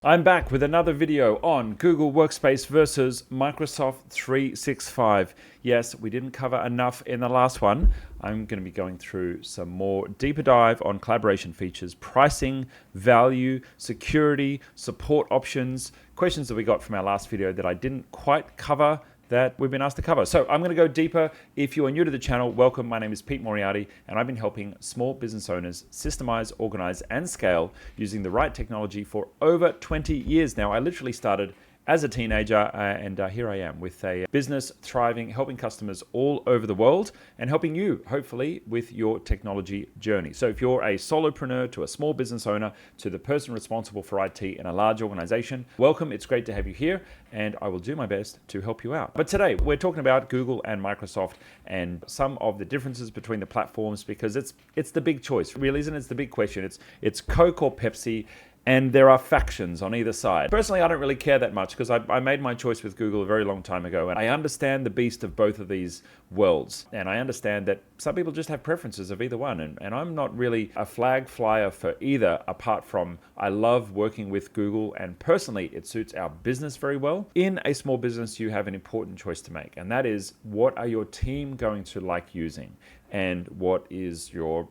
I'm back with another video on Google Workspace versus Microsoft 365. Yes, we didn't cover enough in the last one. I'm going to be going through some more deeper dive on collaboration features, pricing, value, security, support options, questions that we got from our last video that I didn't quite cover that we've been asked to cover. So I'm going to go deeper. If you are new to the channel, welcome. My name is Pete Moriarty, and I've been helping small business owners systemize, organize, and scale using the right technology for over 20 years now. I literally started as a teenager, and here I am with a business thriving, helping customers all over the world and helping you, hopefully, with your technology journey. So if you're a solopreneur to a small business owner to the person responsible for IT in a large organization, welcome. It's great to have you here, and I will do my best to help you out. But today, we're talking about Google and Microsoft and some of the differences between the platforms because it's the big choice, really, isn't it? It's the big question. It's Coke or Pepsi. And there are factions on either side. Personally, I don't really care that much because I made my choice with Google a very long time ago. And I understand the beast of both of these worlds. And I understand that some people just have preferences of either one. And I'm not really a flag flyer for either, apart from I love working with Google. And personally, it suits our business very well. In a small business, you have an important choice to make. And that is, what are your team going to like using? And what is your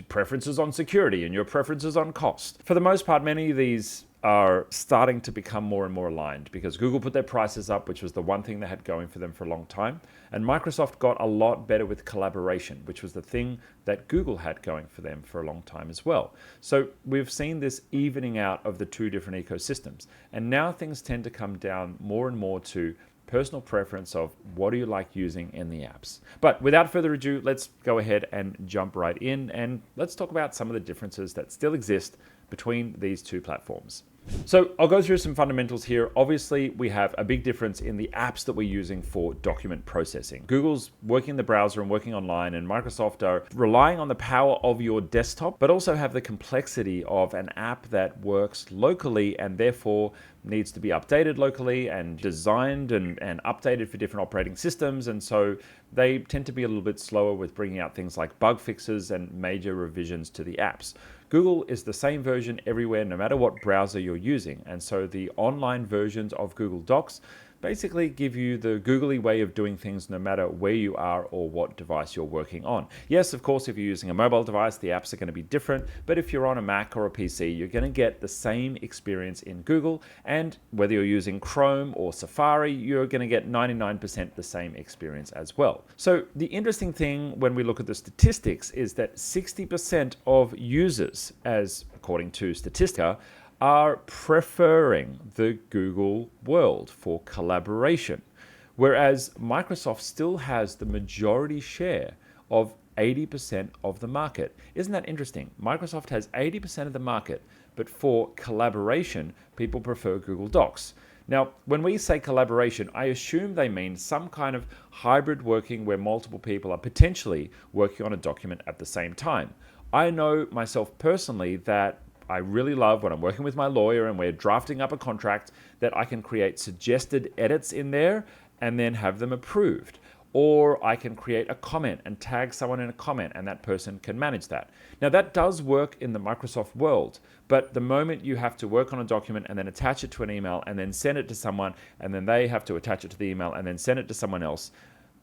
preferences on security and your preferences on cost. For the most part, many of these are starting to become more and more aligned because Google put their prices up, which was the one thing they had going for them for a long time. And Microsoft got a lot better with collaboration, which was the thing that Google had going for them for a long time as well. So we've seen this evening out of the two different ecosystems. And now things tend to come down more and more to personal preference of what do you like using in the apps. But without further ado, let's go ahead and jump right in and let's talk about some of the differences that still exist between these two platforms. So I'll go through some fundamentals here. Obviously, we have a big difference in the apps that we're using for document processing. Google's working in the browser and working online, and Microsoft are relying on the power of your desktop, but also have the complexity of an app that works locally and therefore needs to be updated locally and designed and updated for different operating systems. And so they tend to be a little bit slower with bringing out things like bug fixes and major revisions to the apps. Google is the same version everywhere, no matter what browser you're using. And so the online versions of Google Docs basically give you the googly way of doing things no matter where you are or what device you're working on. Yes, of course, if you're using a mobile device, the apps are going to be different. But if you're on a Mac or a PC, you're going to get the same experience in Google. And whether you're using Chrome or Safari, you're going to get 99% the same experience as well. So the interesting thing when we look at the statistics is that 60% of users, as according to Statistica, are preferring the Google world for collaboration, whereas Microsoft still has the majority share of 80% of the market. Isn't that interesting? Microsoft has 80% of the market, but for collaboration, people prefer Google Docs. Now, when we say collaboration, I assume they mean some kind of hybrid working where multiple people are potentially working on a document at the same time. I know myself personally that I really love when I'm working with my lawyer and we're drafting up a contract that I can create suggested edits in there and then have them approved. Or I can create a comment and tag someone in a comment and that person can manage that. Now that does work in the Microsoft world, but the moment you have to work on a document and then attach it to an email and then send it to someone and then they have to attach it to the email and then send it to someone else,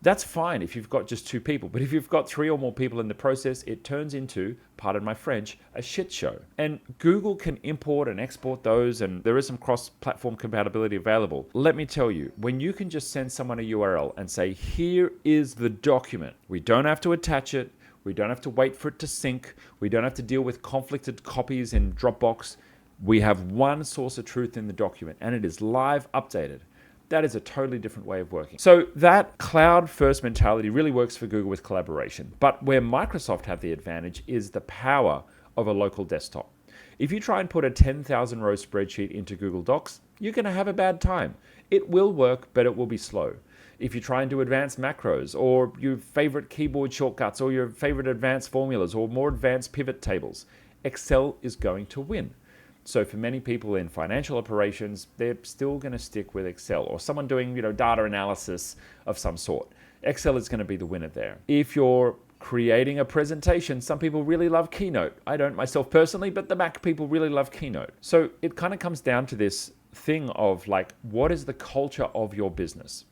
that's fine if you've got just two people. But if you've got three or more people in the process, it turns into, pardon my French, a shit show. And Google can import and export those, and there is some cross-platform compatibility available. Let me tell you, when you can just send someone a URL and say, here is the document, we don't have to attach it, we don't have to wait for it to sync, we don't have to deal with conflicted copies in Dropbox. We have one source of truth in the document, and it is live updated. That is a totally different way of working. So that cloud-first mentality really works for Google with collaboration. But where Microsoft have the advantage is the power of a local desktop. If you try and put a 10,000 row spreadsheet into Google Docs, you're going to have a bad time. It will work, but it will be slow. If you try and do advanced macros or your favorite keyboard shortcuts or your favorite advanced formulas or more advanced pivot tables, Excel is going to win. So for many people in financial operations, they're still going to stick with Excel, or someone doing, data analysis of some sort. Excel is going to be the winner there. If you're creating a presentation. Some people really love Keynote. I don't myself personally, but the Mac people really love Keynote. So it kind of comes down to this thing of like, what is the culture of your business?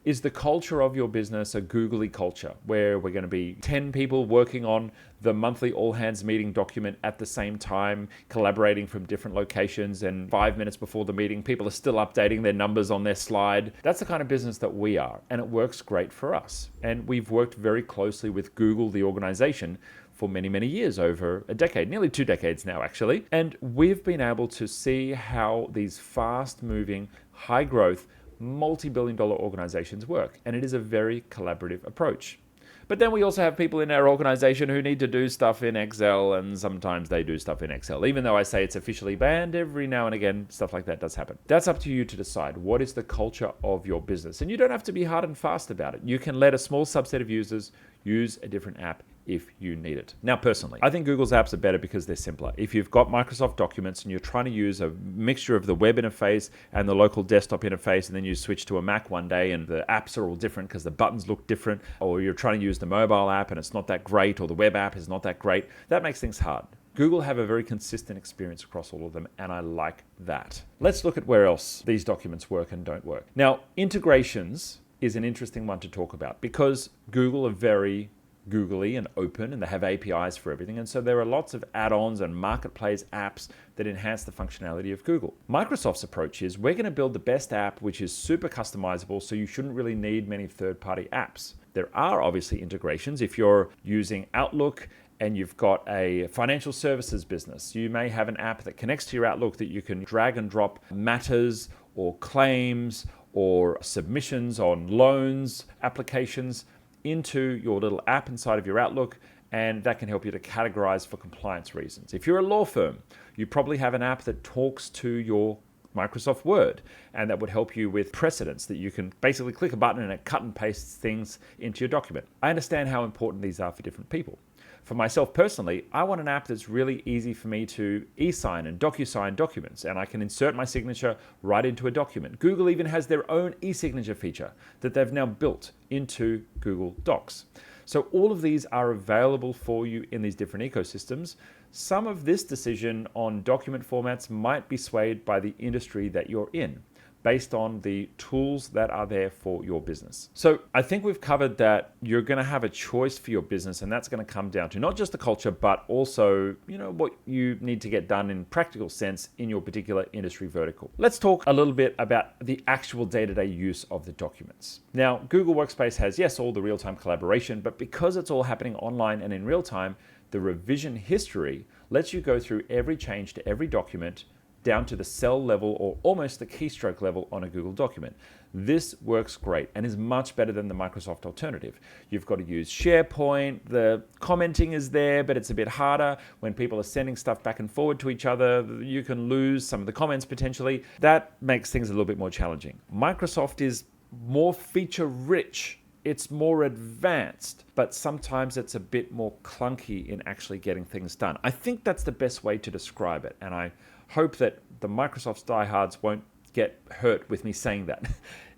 Is the culture of your business a googly culture where we're going to be 10 people working on the monthly all hands meeting document at the same time, collaborating from different locations, and 5 minutes before the meeting, people are still updating their numbers on their slide? That's the kind of business that we are, and it works great for us. And we've worked very closely with Google, the organization, for many, many years, over a decade, nearly 2 decades now, actually. And we've been able to see how these fast-moving, high-growth, multi-billion-dollar organizations work. And it is a very collaborative approach. But then we also have people in our organization who need to do stuff in Excel, and sometimes they do stuff in Excel. Even though I say it's officially banned, every now and again, stuff like that does happen. That's up to you to decide what is the culture of your business. And you don't have to be hard and fast about it. You can let a small subset of users use a different app if you need it. Now, personally, I think Google's apps are better because they're simpler. If you've got Microsoft Documents and you're trying to use a mixture of the web interface and the local desktop interface, and then you switch to a Mac one day and the apps are all different because the buttons look different, or you're trying to use the mobile app and it's not that great, or the web app is not that great, that makes things hard. Google have a very consistent experience across all of them, and I like that. Let's look at where else these documents work and don't work. Now, integrations is an interesting one to talk about because Google are very googly and open, and they have APIs for everything. And so there are lots of add-ons and marketplace apps that enhance the functionality of Google. Microsoft's approach is we're going to build the best app, which is super customizable, so you shouldn't really need many third-party apps. There are obviously integrations. If you're using Outlook and you've got a financial services business, you may have an app that connects to your Outlook that you can drag and drop matters or claims or submissions on loans applications into your little app inside of your Outlook, and that can help you to categorize for compliance reasons. If you're a law firm, you probably have an app that talks to your Microsoft Word, and that would help you with precedents that you can basically click a button and it cut and pastes things into your document. I understand how important these are for different people. For myself personally, I want an app that's really easy for me to e-sign and DocuSign documents, and I can insert my signature right into a document. Google even has their own e-signature feature that they've now built into Google Docs. So all of these are available for you in these different ecosystems. Some of this decision on document formats might be swayed by the industry that you're in, based on the tools that are there for your business. So I think we've covered that you're going to have a choice for your business, and that's going to come down to not just the culture, but also, what you need to get done in practical sense in your particular industry vertical. Let's talk a little bit about the actual day-to-day use of the documents. Now, Google Workspace has, yes, all the real-time collaboration, but because it's all happening online and in real time, the revision history lets you go through every change to every document down to the cell level or almost the keystroke level on a Google document. This works great and is much better than the Microsoft alternative. You've got to use SharePoint. The commenting is there, but it's a bit harder. When people are sending stuff back and forward to each other, you can lose some of the comments potentially. That makes things a little bit more challenging. Microsoft is more feature rich. It's more advanced, but sometimes it's a bit more clunky in actually getting things done. I think that's the best way to describe it, and I hope that the Microsoft diehards won't get hurt with me saying that.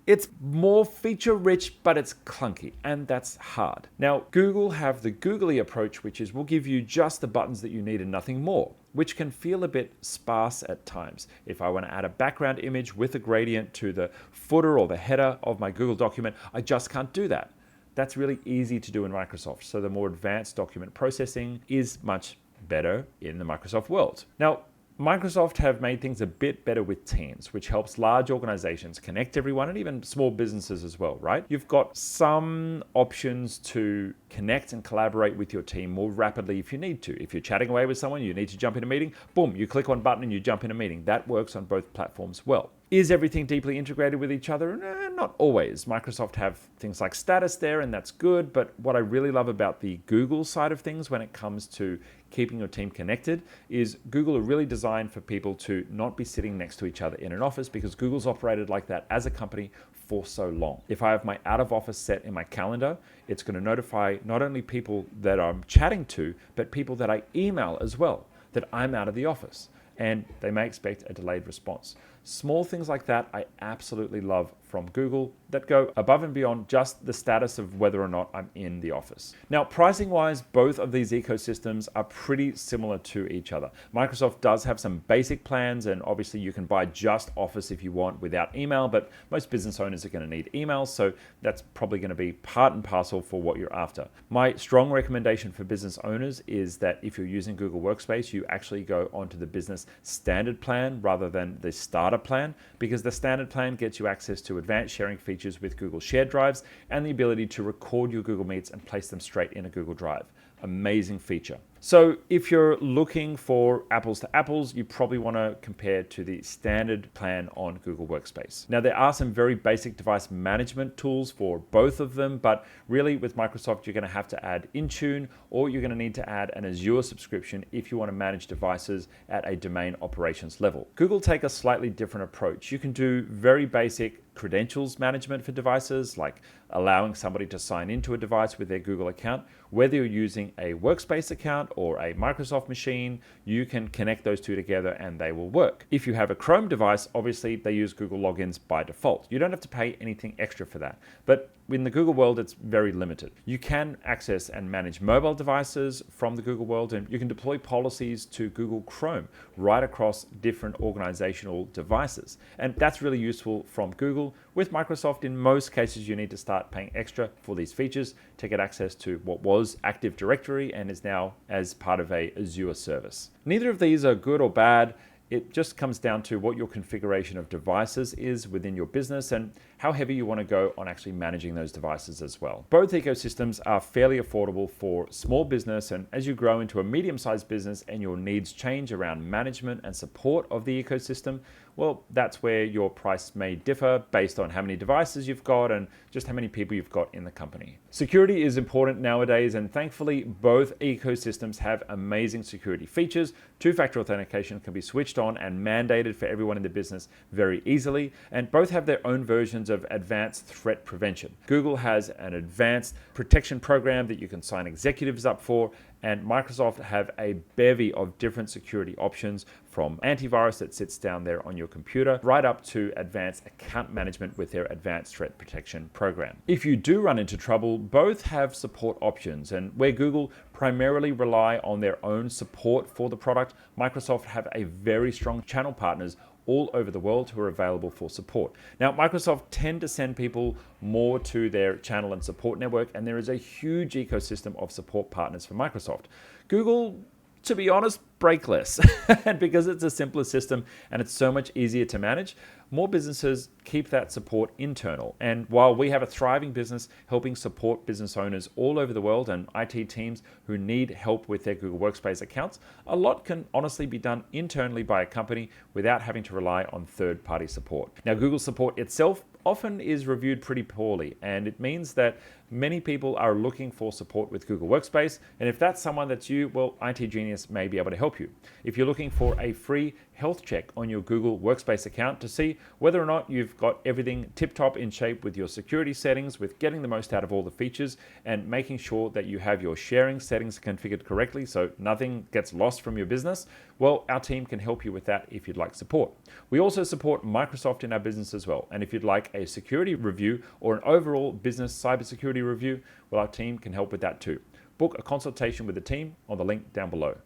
It's more feature rich, but it's clunky, and that's hard. Now, Google have the googly approach, which is we'll give you just the buttons that you need and nothing more, which can feel a bit sparse at times. If I want to add a background image with a gradient to the footer or the header of my Google document, I just can't do that. That's really easy to do in Microsoft. So the more advanced document processing is much better in the Microsoft world. Now, Microsoft have made things a bit better with Teams, which helps large organizations connect everyone and even small businesses as well, right? You've got some options to connect and collaborate with your team more rapidly if you need to. If you're chatting away with someone, you need to jump in a meeting, boom, you click one button and you jump in a meeting. That works on both platforms well. Is everything deeply integrated with each other? Not always. Microsoft have things like status there, and that's good. But what I really love about the Google side of things when it comes to keeping your team connected is Google are really designed for people to not be sitting next to each other in an office, because Google's operated like that as a company for so long. If I have my out of office set in my calendar, it's going to notify not only people that I'm chatting to, but people that I email as well, that I'm out of the office. And they may expect a delayed response. Small things like that I absolutely love from Google that go above and beyond just the status of whether or not I'm in the office. Now, pricing wise, both of these ecosystems are pretty similar to each other. Microsoft does have some basic plans, and obviously you can buy just Office if you want without email, but most business owners are going to need email, so that's probably going to be part and parcel for what you're after. My strong recommendation for business owners is that if you're using Google Workspace, you actually go onto the business standard plan rather than the starter plan, because the standard plan gets you access to advanced sharing features with Google Shared Drives and the ability to record your Google Meets and place them straight in a Google Drive. Amazing feature. So if you're looking for apples to apples, you probably want to compare to the standard plan on Google Workspace. Now, there are some very basic device management tools for both of them, but really with Microsoft, you're going to have to add Intune, or you're going to need to add an Azure subscription if you want to manage devices at a domain operations level. Google take a slightly different approach. You can do very basic credentials management for devices, like allowing somebody to sign into a device with their Google account. Whether you're using a Workspace account or a Microsoft machine, you can connect those two together and they will work. If you have a Chrome device, obviously they use Google logins by default. You don't have to pay anything extra for that. But in the Google world, it's very limited. You can access and manage mobile devices from the Google world, and you can deploy policies to Google Chrome right across different organizational devices. And that's really useful from Google. With Microsoft, in most cases, you need to start paying extra for these features to get access to what was Active Directory and is now as part of a Azure service. Neither of these are good or bad. It just comes down to what your configuration of devices is within your business and how heavy you want to go on actually managing those devices as well. Both ecosystems are fairly affordable for small business, and as you grow into a medium-sized business and your needs change around management and support of the ecosystem, well, that's where your price may differ based on how many devices you've got and just how many people you've got in the company. Security is important nowadays, and thankfully both ecosystems have amazing security features. Two-factor authentication can be switched on and mandated for everyone in the business very easily, and both have their own versions of advanced threat prevention. Google has an advanced protection program that you can sign executives up for, and Microsoft have a bevy of different security options, from antivirus that sits down there on your computer right up to advanced account management with their advanced threat protection program. If you do run into trouble, both have support options, and where Google primarily rely on their own support for the product, Microsoft have a very strong channel partners all over the world who are available for support. Now, Microsoft tend to send people more to their channel and support network, and there is a huge ecosystem of support partners for Microsoft. Google, to be honest, break less. And because it's a simpler system and it's so much easier to manage, more businesses keep that support internal. And while we have a thriving business helping support business owners all over the world and IT teams who need help with their Google Workspace accounts, a lot can honestly be done internally by a company without having to rely on third-party support. Now, Google support itself often is reviewed pretty poorly, and it means that many people are looking for support with Google Workspace, and if that's someone that's you, well, itGenius may be able to help you. If you're looking for a free health check on your Google Workspace account to see whether or not you've got everything tip-top in shape with your security settings, with getting the most out of all the features, and making sure that you have your sharing settings configured correctly so nothing gets lost from your business, well, our team can help you with that if you'd like support. We also support Microsoft in our business as well, and if you'd like a security review or an overall business cybersecurity review, well, our team can help with that too. Book a consultation with the team on the link down below.